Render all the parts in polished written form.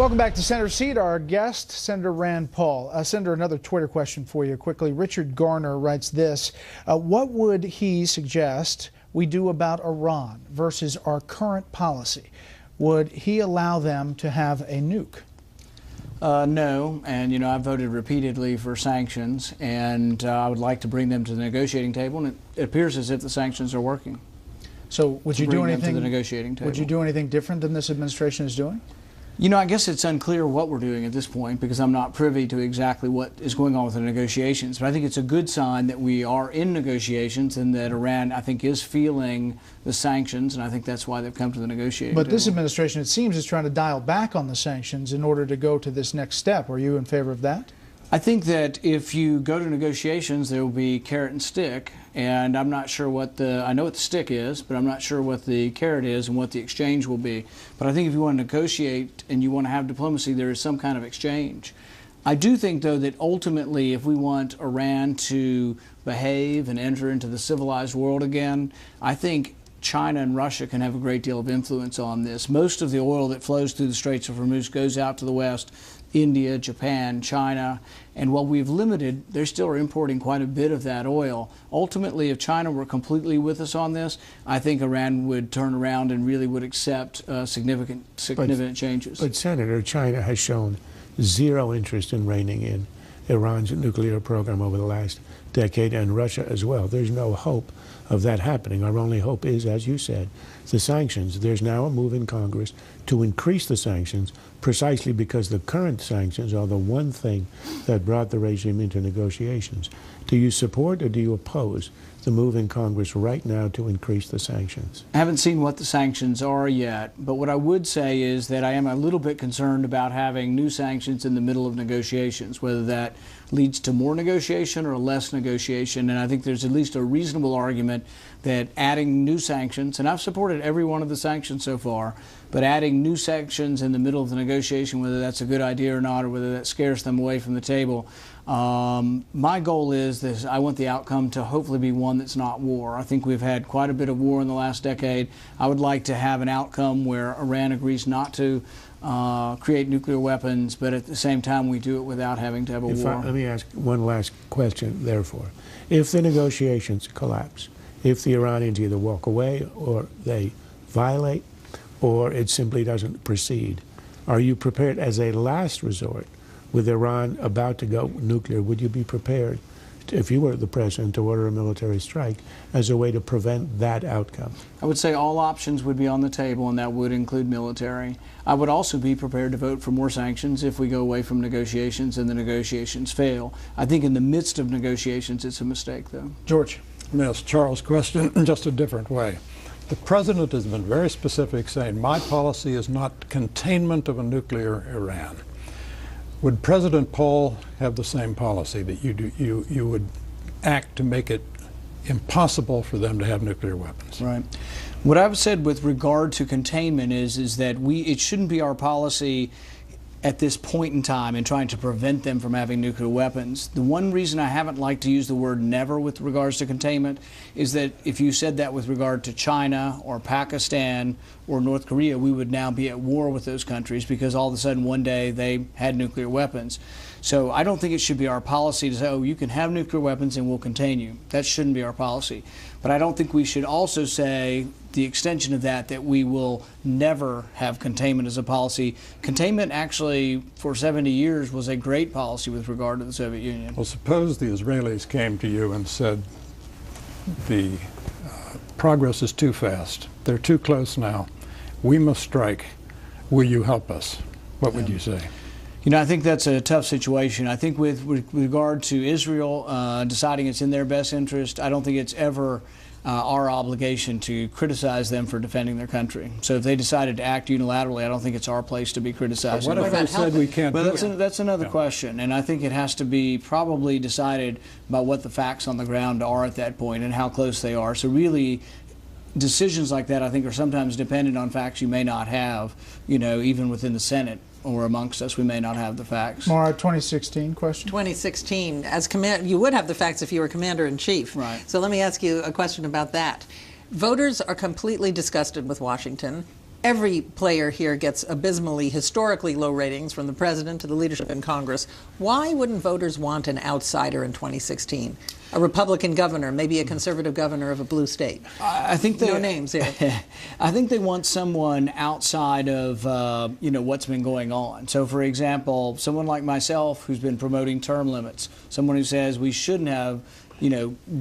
Welcome back to Center Seat. Our guest, Senator Rand Paul. Senator, another Twitter question for you quickly. Richard Garner writes this. What would he suggest we do about Iran versus our current policy? Would he allow them to have a nuke? No, and I voted repeatedly for sanctions, and I would like to bring them to the negotiating table, and it appears as if the sanctions are working. So would you do anything to the negotiating table. Would you do anything different than this administration is doing? I guess it's unclear what we're doing at this point because I'm not privy to exactly what is going on with the negotiations. But I think it's a good sign that we are in negotiations and that Iran, I think, is feeling the sanctions, and I think that's why they've come to the negotiating table. But this administration, it seems, is trying to dial back on the sanctions in order to go to this next step. Are you in favor of that? I think that if you go to negotiations, there will be carrot and stick, and I'm not sure I know what the stick is, but I'm not sure what the carrot is and what the exchange will be. But I think if you want to negotiate and you want to have diplomacy, there is some kind of exchange. I do think, though, that ultimately, if we want Iran to behave and enter into the civilized world again, I think China and Russia can have a great deal of influence on this. Most of the oil that flows through the Straits of Hormuz goes out to the West. India, Japan, China, and while we've limited, they still are importing quite a bit of that oil. Ultimately, if China were completely with us on this, I think Iran would turn around and really would accept significant changes. But Senator, China has shown zero interest in reining in Iran's nuclear program over the last decade, and Russia as well. There's no hope of that happening. Our only hope is, as you said, the sanctions. There's now a move in Congress to increase the sanctions precisely because the current sanctions are the one thing that brought the regime into negotiations. Do you support or do you oppose the move in Congress right now to increase the sanctions? I haven't seen what the sanctions are yet, but what I would say is that I am a little bit concerned about having new sanctions in the middle of negotiations, whether that leads to more negotiation or less negotiation. And I think there's at least a reasonable argument that adding new sanctions, and I've supported every one of the sanctions so far, but adding new sanctions in the middle of the negotiation, whether that's a good idea or not, or whether that scares them away from the table, my goal is that I want the outcome to hopefully be one that's not war. I think we've had quite a bit of war in the last decade. I would like to have an outcome where Iran agrees not to create nuclear weapons, but at the same time we do it without having to have a war. Let me ask one last question, therefore. If the negotiations collapse, if the Iranians either walk away or they violate or it simply doesn't proceed, are you prepared as a last resort, with Iran about to go nuclear, would you be prepared, if you were the president, to order a military strike as a way to prevent that outcome? I would say all options would be on the table, and that would include military. I would also be prepared to vote for more sanctions if we go away from negotiations and the negotiations fail. I think in the midst of negotiations, it's a mistake, though. George. Let me ask Charles' question in just a different way. The president has been very specific, saying my policy is not containment of a nuclear Iran. Would President Paul have the same policy, that you would act to make it impossible for them to have nuclear weapons? Right. What I've said with regard to containment is that it shouldn't be our policy at this point in time in trying to prevent them from having nuclear weapons. The one reason I haven't liked to use the word never with regards to containment is that if you said that with regard to China or Pakistan or North Korea, we would now be at war with those countries because all of a sudden one day they had nuclear weapons. So I don't think it should be our policy to say, oh, you can have nuclear weapons and we'll contain you. That shouldn't be our policy. But I don't think we should also say the extension of that we will never have containment as a policy. Containment actually for 70 years was a great policy with regard to the Soviet Union. Well, suppose the Israelis came to you and said the progress is too fast. They're too close now. We must strike. Will you help us? What would you say? I think that's a tough situation. I think with regard to Israel deciding it's in their best interest, I don't think it's ever our obligation to criticize them for defending their country. So if they decided to act unilaterally, I don't think it's our place to be criticized. What if they said we can't do it? That's another question, and I think it has to be probably decided by what the facts on the ground are at that point and how close they are. So really, decisions like that, I think, are sometimes dependent on facts you may not have, even within the Senate. Or amongst us, we may not have the facts. Mara, 2016 question. 2016, you would have the facts if you were commander-in-chief. Right. So let me ask you a question about that. Voters are completely disgusted with Washington. Every player here gets abysmally, historically low ratings, from the president to the leadership in Congress. Why wouldn't voters want an outsider in 2016? A Republican governor, maybe a conservative governor of a blue state. I think they, no names here. I think they want someone outside of what's been going on. So, for example, someone like myself who's been promoting term limits, someone who says we shouldn't have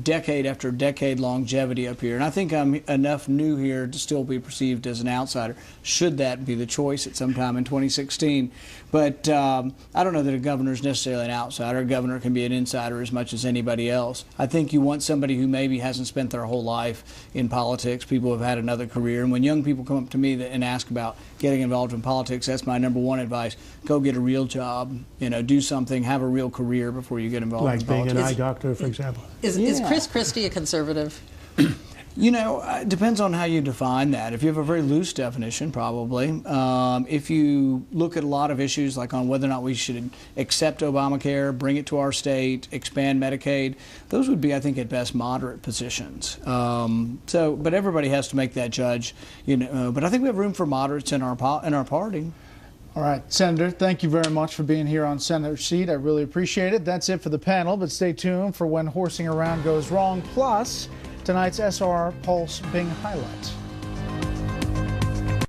decade after decade longevity up here. And I think I'm enough new here to still be perceived as an outsider, should that be the choice at some time in 2016. But I don't know that a governor is necessarily an outsider. A governor can be an insider as much as anybody else. I think you want somebody who maybe hasn't spent their whole life in politics, people who have had another career. And when young people come up to me and ask about getting involved in politics, that's my number one advice. Go get a real job, do something, have a real career before you get involved in politics. Like being an eye doctor, for example. Is Chris Christie a conservative? It depends on how you define that. If you have a very loose definition, probably. If you look at a lot of issues, like on whether or not we should accept Obamacare, bring it to our state, expand Medicaid, those would be, I think, at best moderate positions. But everybody has to make that judge. But I think we have room for moderates in our party. All right, Senator, thank you very much for being here on Senator's Seat. I really appreciate it. That's it for the panel, but stay tuned for when horsing around goes wrong, plus tonight's SR Pulse Bing highlights.